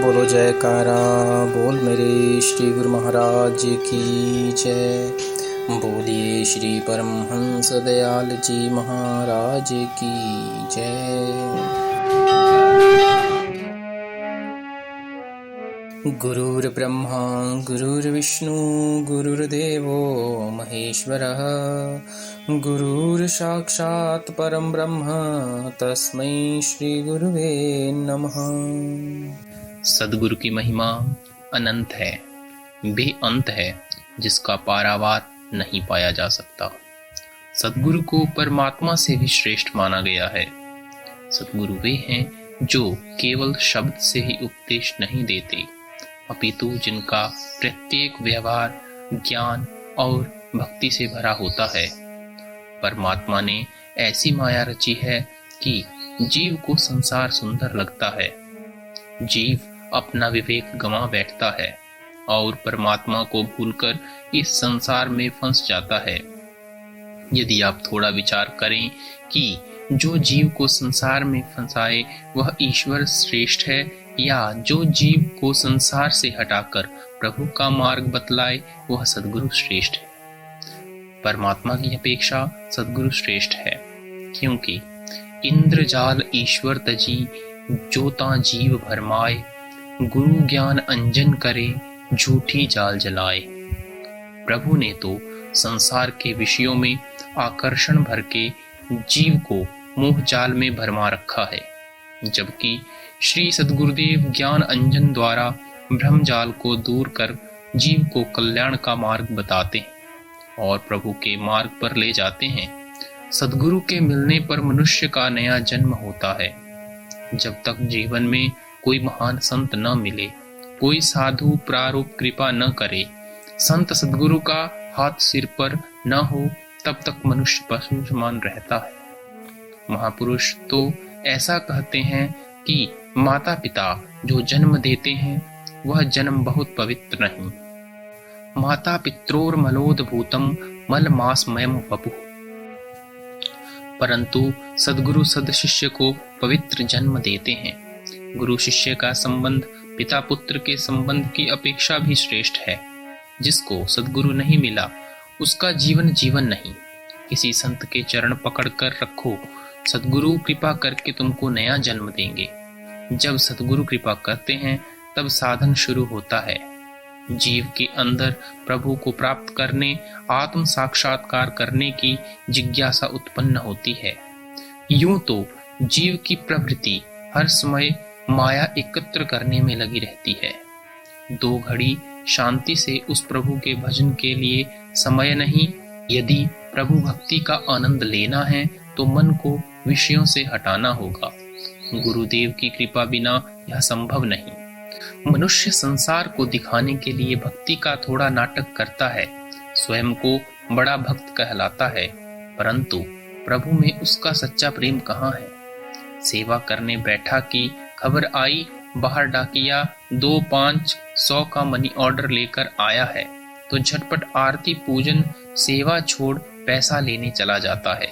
बोलो जयकारा बोल मेरे श्री गुरु महाराज की जय। बोलिए श्री परमहंस दयाल जी महाराज की जय। गुरुर्ब्रह्मा गुरुर्विष्णु गुरुर्देवो महेश्वरः गुरुर्साक्षात् परं ब्रह्म तस्मै श्री गुरुवे नमः। सद्गुरु की महिमा अनंत है, बेअंत है, जिसका पारावार नहीं पाया जा सकता। सद्गुरु को परमात्मा से भी श्रेष्ठ माना गया है। सद्गुरु वे हैं जो केवल शब्द से ही उपदेश नहीं देते, अपितु जिनका प्रत्येक व्यवहार ज्ञान और भक्ति से भरा होता है। परमात्मा ने ऐसी माया रची है कि जीव को संसार सुंदर लगता है। जीव अपना विवेक गंवा बैठता है और परमात्मा को भूलकर इस संसार में फंस जाता है। यदि आप थोड़ा विचार करें कि जो जीव को संसार में फंसाए वह ईश्वर श्रेष्ठ है या जो जीव को संसार से हटाकर प्रभु का मार्ग बतलाए वह सद्गुरु श्रेष्ठ है। परमात्मा की अपेक्षा सद्गुरु श्रेष्ठ है, क्योंकि इंद्रजाल ईश्वर तजी जोता जीव भरमाए, गुरु ज्ञान अंजन करे झूठी जाल जलाए। प्रभु ने तो संसार के विषयों में आकर्षण भर के जीव को मोह जाल में भरमा रखा है, जबकि श्री सद्गुरुदेव ज्ञान अंजन द्वारा भ्रम जाल को दूर कर जीव को कल्याण का मार्ग बताते हैं और प्रभु के मार्ग पर ले जाते हैं। सद्गुरु के मिलने पर मनुष्य का नया जन्म होता है। जब तक जीवन में कोई महान संत न मिले, कोई साधु प्रारूप कृपा न करे, संत सद्गुरु का हाथ सिर पर न हो, तब तक मनुष्य पशु समान रहता है। महापुरुष तो ऐसा कहते हैं कि माता पिता जो जन्म देते हैं वह जन्म बहुत पवित्र नहीं। माता पित्रोर मलोद भूतम मल मासमयम वपुः। परंतु सद्गुरु सद शिष्य को पवित्र जन्म देते हैं। गुरु शिष्य का संबंध पिता पुत्र के संबंध की अपेक्षा भी श्रेष्ठ है। जिसको सद्गुरु नहीं मिला उसका जीवन जीवन नहीं। किसी संत के चरण पकड़ कर रखो, सद्गुरु कृपा करके तुमको नया जन्म देंगे। जब सद्गुरु कृपा करते हैं तब साधन शुरू होता है। जीव के अंदर प्रभु को प्राप्त करने, आत्म साक्षात्कार करने की जिज्ञासा उत्पन्न होती है। यूं तो जीव की प्रवृत्ति हर समय माया एकत्र करने में लगी रहती है। दो घड़ी शांति से उस प्रभु के भजन के लिए समय नहीं। यदि प्रभु भक्ति का आनंद लेना है तो मन को विषयों से हटाना होगा। गुरुदेव की कृपा बिना यह संभव नहीं। मनुष्य संसार को दिखाने के लिए भक्ति का थोड़ा नाटक करता है, स्वयं को बड़ा भक्त कहलाता है, परंतु प्रभु में उसका सच्चा प्रेम कहाँ है। सेवा करने बैठा की खबर आई, बाहर डाकिया 2-5-100 का मनी ऑर्डर लेकर आया है तो झटपट आरती पूजन सेवा छोड़ पैसा लेने चला जाता है।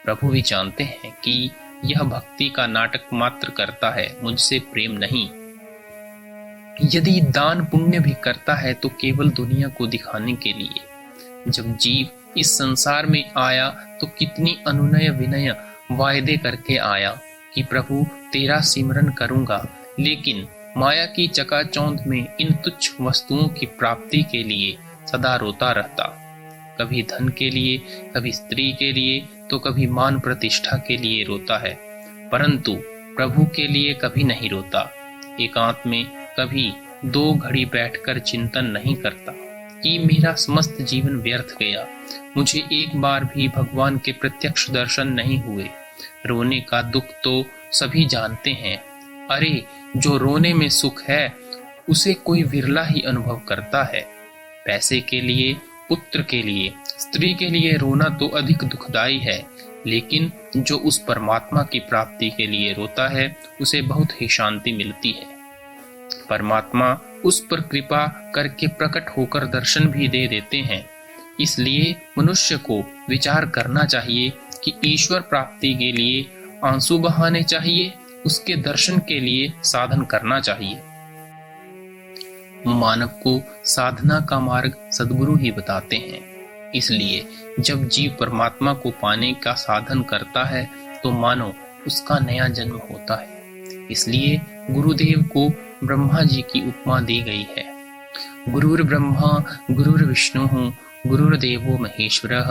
प्रभु भी जानते हैं कि यह भक्ति का नाटक मात्र करता है, मुझसे प्रेम नहीं। यदि दान पुण्य भी करता है तो केवल दुनिया को दिखाने के लिए। जब जीव इस संसार में आया तो कितनी अनुनय विनय वायदे करके आया कि प्रभु तेरा सिमरन करूंगा, लेकिन माया की चकाचौंध में इन तुच्छ वस्तुओं की प्राप्ति के लिए सदा रोता रहता। कभी धन के लिए, कभी स्त्री के लिए, तो कभी मान प्रतिष्ठा के लिए रोता है, परंतु प्रभु के लिए कभी नहीं रोता। एकांत में कभी 2 घड़ी बैठकर चिंतन नहीं करता कि मेरा समस्त जीवन व्यर्थ गया, मुझे एक बार भी भगवान के प्रत्यक्ष दर्शन नहीं हुए। रोने का दुख तो सभी जानते हैं। अरे जो रोने में सुख है उसे कोई विरला ही अनुभव करता है। पैसे के लिए, पुत्र के लिए, स्त्री के लिए रोना तो अधिक दुखदाई है, लेकिन जो उस परमात्मा की प्राप्ति के लिए रोता है उसे बहुत ही शांति मिलती है। परमात्मा उस पर कृपा करके प्रकट होकर दर्शन भी दे देते हैं। इसलिए मनुष्य को विचार करना चाहिए कि ईश्वर प्राप्ति के लिए आंसू बहाने चाहिए उसके दर्शन के लिए साधन करना चाहिए। मानव को साधना का मार्ग सद्गुरु ही बताते हैं। इसलिए जब जीव परमात्मा को पाने का साधन करता है तो मानो उसका नया जन्म होता है। इसलिए गुरुदेव को ब्रह्मा जी की उपमा दी गई है। गुरुर् ब्रह्मा गुरुर्विष्णु गुरुर्देवो महेश्वरः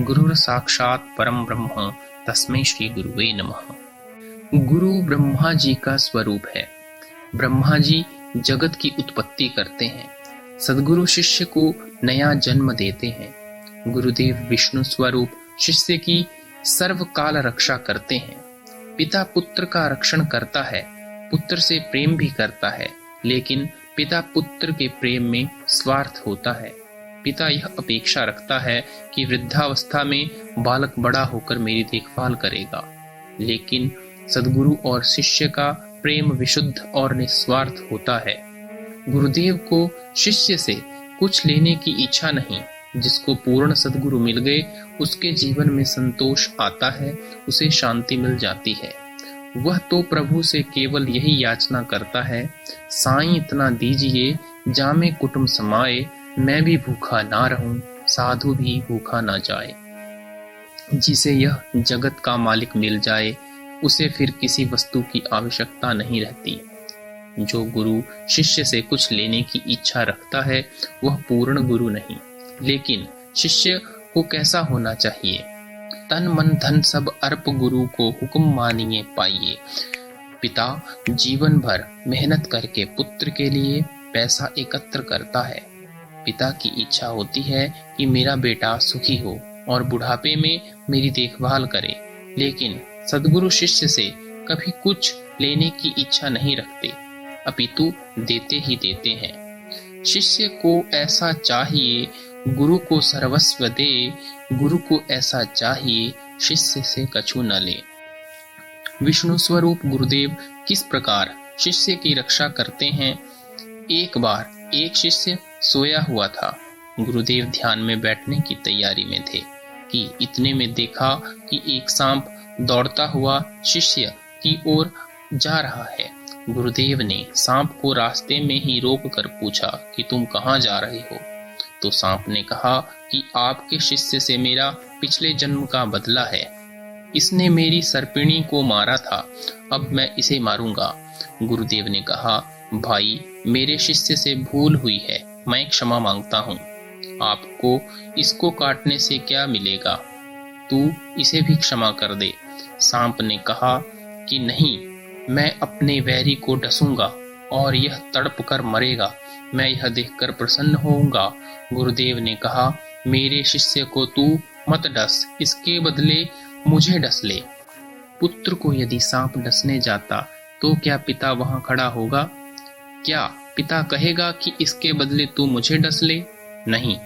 गुरुर् साक्षात परम ब्रह्म तस्मै श्री गुरुवे नमः। गुरु ब्रह्मा जी का स्वरूप है। ब्रह्मा जी जगत की उत्पत्ति करते हैं। सद्गुरु शिष्य को नया जन्म देते हैं। गुरुदेव विष्णु स्वरूप शिष्य की सर्वकाल रक्षा करते हैं। पिता पुत्र का रक्षण करता है, पुत्र से प्रेम भी करता है, लेकिन पिता पुत्र के प्रेम में स्वार्थ होता है। पिता यह अपेक्षा रखता है कि वृद्धावस्था में बालक बड़ा होकर मेरी देखभाल करेगा, लेकिन सद्गुरु और शिष्य का प्रेम विशुद्ध और निस्वार्थ होता है। गुरुदेव को शिष्य से कुछ लेने की इच्छा नहीं। जिसको पूर्ण सद्गुरु मिल गए उसके जीवन में संतोष आता है, उसे शांति मिल जाती है। वह तो प्रभु से केवल यही याचना करता है, साईं इतना दीजिए जामे कुटुंब समाए, मैं भी भूखा ना रहूं, साधु भी भूखा ना जाए। जिसे यह जगत का मालिक मिल जाए उसे फिर किसी वस्तु की आवश्यकता नहीं रहती। जो गुरु शिष्य से कुछ लेने की इच्छा रखता है वह पूर्ण गुरु नहीं। लेकिन शिष्य को कैसा होना चाहिए? तन मन धन सब अर्प गुरु को हुक्म मानिए पाइए। पिता जीवन भर मेहनत करके पुत्र के लिए पैसा एकत्र करता है। पिता की इच्छा होती है कि मेरा बेटा सुखी हो और बुढ़ापे में मेरी देखभाल करे, लेकिन सद्गुरु शिष्य से कभी कुछ लेने की इच्छा नहीं रखते, अपितु देते ही देते हैं। शिष्य को ऐसा चाहिए गुरु को सर्वस्व दे, गुरु को ऐसा चाहिए शिष्य से कछु न ले। विष्णु स्वरूप गुरुदेव किस प्रकार शिष्य की रक्षा करते हैं? एक बार एक शिष्य सोया हुआ था। गुरुदेव ध्यान में बैठने की तैयारी में थे कि इतने में देखा कि एक सांप दौड़ता हुआ शिष्य की ओर जा रहा है। गुरुदेव ने सांप को रास्ते में ही रोक कर पूछा कि तुम कहाँ जा रहे हो? तो सांप ने कहा कि आपके शिष्य से मेरा पिछले जन्म का बदला है। इसने मेरी सर्पिणी को मारा था, अब मैं इसे मारूंगा। गुरुदेव ने कहा, भाई मेरे शिष्य से भूल हुई है, मैं क्षमा मांगता हूँ। आपको इसको काटने से क्या मिलेगा? तू इसे भी क्षमा कर दे। सांप ने कहा कि नहीं, मैं अपने वैरी को डसूंगा और यह तड़प कर मरेगा, मैं यह देखकर प्रसन्न होऊंगा। गुरुदेव ने कहा, मेरे शिष्य को तू मत डस, इसके बदले मुझे डस ले। पुत्र को यदि सांप डसने जाता तो क्या पिता वहां खड़ा होगा? क्या पिता कहेगा कि इसके बदले तू मुझे डस ले? नहीं।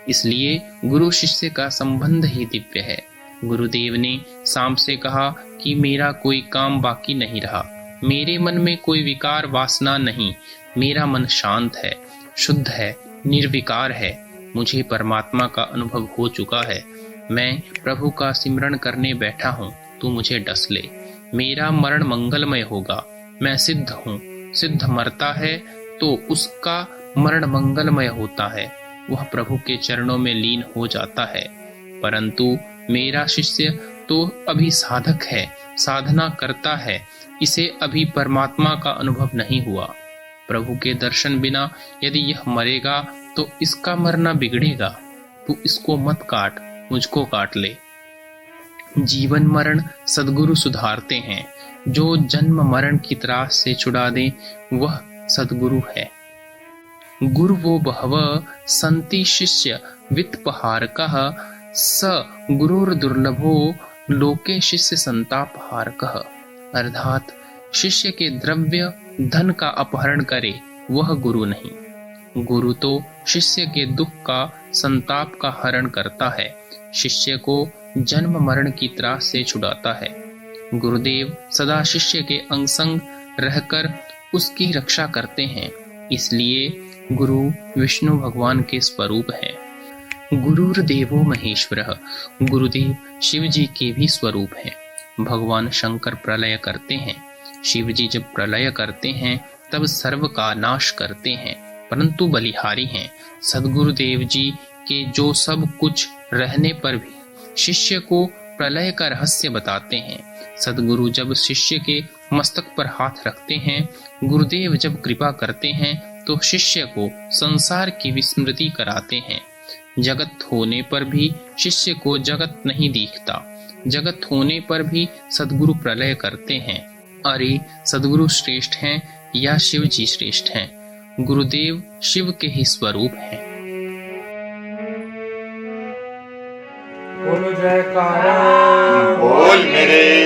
इसलिए गुरु शिष्य का संबंध ही दिव्य है। गुरुदेव ने सांप से कहा कि मेरा कोई काम बाकी नहीं रहा, मेरे मन में कोई विकार वासना नहीं, मेरा मन शांत है, शुद्ध है, निर्विकार है, मुझे परमात्मा का अनुभव हो चुका है। मैं प्रभु का सिमरण करने बैठा हूँ, तू मुझे डस ले। मेरा मरण मंगलमय होगा, मैं सिद्ध हूँ। सिद्ध मरता है तो उसका मरण मंगलमय होता है, वह प्रभु के चरणों में लीन हो जाता है। परंतु मेरा शिष्य तो अभी साधक है, साधना करता है, इसे अभी परमात्मा का अनुभव नहीं हुआ। प्रभु के दर्शन बिना यदि यह मरेगा तो इसका मरना बिगड़ेगा। तू इसको मत काट, मुझको काट ले। जीवन मरण सद्गुरु सुधारते हैं। जो जन्म मरण की त्रास से छुड़ा दे वह सद्गुरु है। गुरु वो बहव संति शिष्य वित्पहारकः, स गुरुर दुर्लभो लोके शिष्य संतापहारकः। अर्थात शिष्य के द्रव्य धन का अपहरण करे वह गुरु नहीं। गुरु तो शिष्य के दुख का संताप का हरण करता है, शिष्य को जन्म मरण की त्रास से छुड़ाता है। गुरुदेव सदा शिष्य के अंग संग रहकर उसकी रक्षा करते हैं, इसलिए गुरु विष्णु भगवान के स्वरूप हैं। गुरुर्देवो महेश्वरः, गुरुदेव शिव जी के भी स्वरूप हैं। भगवान शंकर प्रलय करते हैं, शिव जी जब प्रलय करते हैं तब सर्व का नाश करते हैं, परंतु बलिहारी हैं। सद्गुरुदेव जी के जो सब कुछ रहने पर भी शिष्य को प्रलय का रहस्य बताते हैं। सद्गुरु जब शिष्य के मस्तक पर हाथ रखते हैं, गुरुदेव जब कृपा करते हैं तो शिष्य को संसार की विस्मृति कराते हैं। जगत होने पर भी शिष्य को जगत नहीं दिखता, जगत होने पर भी सद्गुरु प्रलय करते हैं। अरे सद्गुरु श्रेष्ठ हैं या शिव जी श्रेष्ठ हैं? गुरुदेव शिव के ही स्वरूप हैं। बोलो जयकारा, बोल मेरे